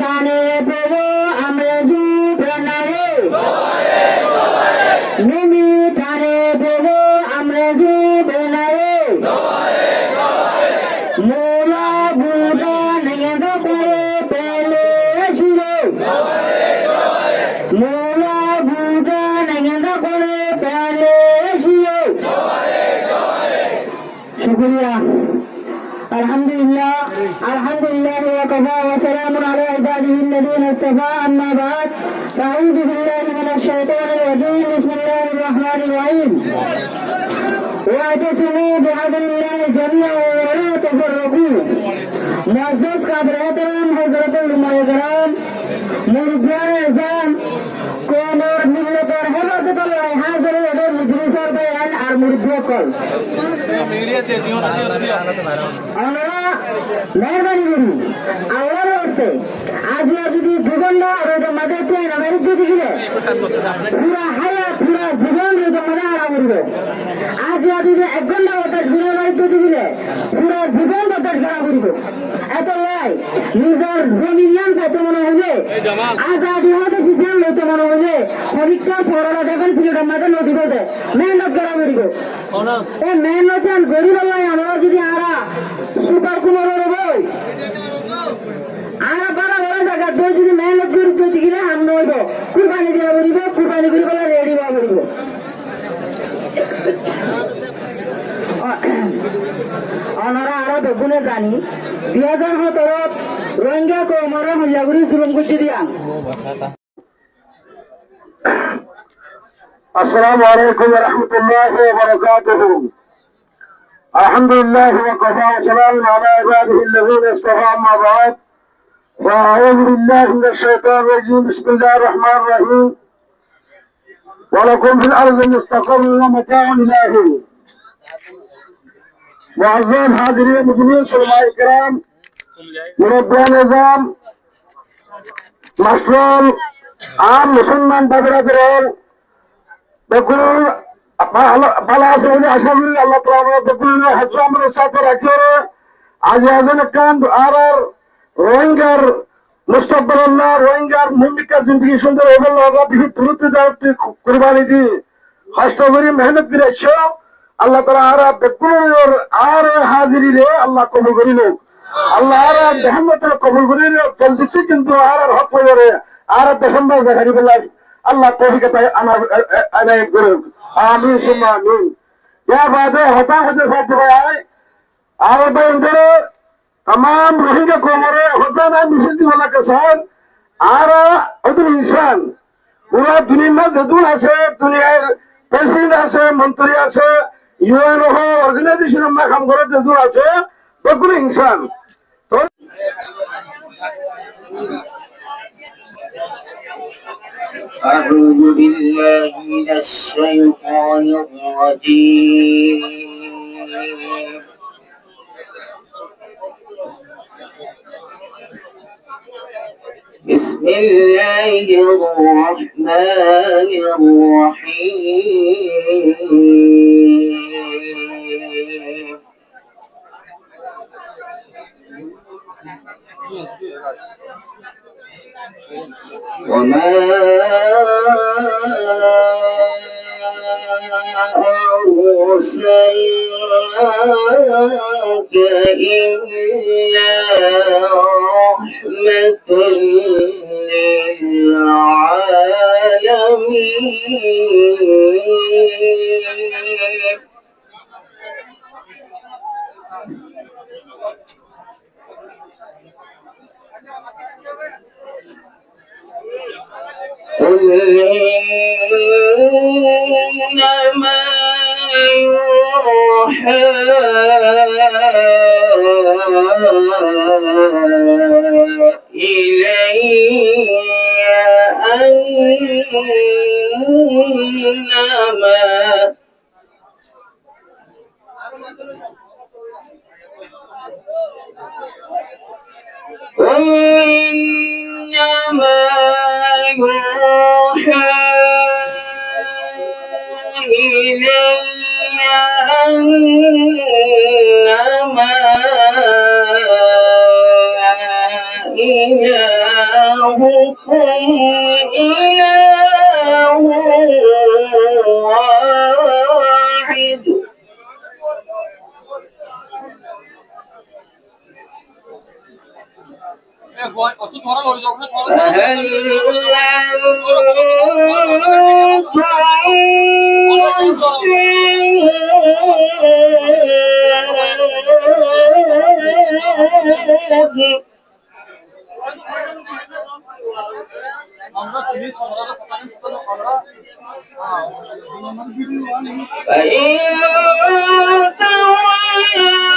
কানে প্রভু আমরা জুবনারে মিমি কানে প্রভু আমরা জুবনারে মোলা বুড়া নঙ্গ করে পেলে শুরু মোলা বুড়া নঙ্গ করে পেলে শুরু শুকরিয়া আলহামদুলিল্লাহ আলহামদুলিল্লাহ ওয়া কাফা ওয়া সালামুন আলা ইবাদিহি আল্লাযীনা ইসতাফা আম্মা বা'দ আউযু বিল্লাহি মিনাশ শাইতানির রাজীম বিসমিল্লাহির রাহমানির রাহিম واعتصموا بحبل الله جميعا ولا تفرقوا معزز قادر احترام حضرت علماء کرام মুরব্বিয়ান এজাম কোমর মিল্লাতের হেফাজত আল্লাহ হাজির ওদের মুজলিসের বয়ান আর মুরব্বিয়া কল আমরা মেহরবানি করি আল্লাহর রাস্তে আজ যদি দুগন্ডা রোজা মাঝে পেয়ে না মেরে দিতে গেলে পুরা হায়াত পুরা জীবন রোজা মাঝে হারা করবে আজ যদি 1 ঘন্টা বাতাস ঘুরে বাড়িতে দিলে পুরা জীবন বাতাস ঘেরা করবে এত লাই নিজের জমিয়ান পেতে মনে হবে আজাদি হতে শিশিয়ান লইতে মনে হবে পরীক্ষা পড়ালা দেখেন পিরিয়ডের মাঝে নদী বসে মেহনত করা করিব এই মেহনত গরিব আল্লাহ আমরা যদি আরা সুপার কুমার বই আর বারা বড় জায়গা তুই যদি মেহনত করি তুই গেলে আমরা হইব কুরবানি দেওয়া করিব কুরবানি করি বলে রেডি হওয়া করিব ওনারা আরো বেগুনে জানি 2017 রোহিঙ্গা কৌমারা হল্লাগুড়ি জুলুম করছে দিয়া السلام عليكم ورحمة الله وبركاته. الحمد لله وكفى وسلام على عباده الذين اصطفى أما بعد فأعوذ بالله من الشيطان الرجيم بسم الله الرحمن الرحيم ولكم في الأرض مستقر ومتاع إلى حين. معظم حاضرين مجلس علماء الكرام مربيان نظام مسلم عام مسلمان بدر بقول بلا سوني أشهد الله تعالى بقول حج عمر سافر أكيرة عزيزنا كان آرار روينجر مستقبل الله روينجر مملكة زندگی سندر اوبل لوگا بھی ترت دعوت قربانی دی خاصتوری محنت بھی رچو اللہ تعالی آرا بقول اور آرا حاضری لے اللہ قبول کری لو اللہ آرا محمد قبول کری لو جلدی کنتو آرا حق وجرے آرا دشمبر ظاہری بالله الله توفيق أنا يقول آمين ثم آمين يا بعد هتا هتا فاتحة آه بندر تمام روحية كومره هتا نام مسجد ولا كسان آرا أدل إنسان पूरा दुनिया में जदूर আছে দুনিয়ার প্রেসিডেন্ট আছে মন্ত্রী আছে ইউএনও অর্গানাইজেশন में काम করে জদূর আছে বকুল ইনসান তো أعوذ بالله من الشيطان الرجيم بسم الله الرحمن الرحيم وما أرسلناك إلا رحمة للعالمين قل إنما يوحى إلي أنما قل إنما يوحى إلي أنما إله إلهكم إله واحد فهل أنتم فإن تولوا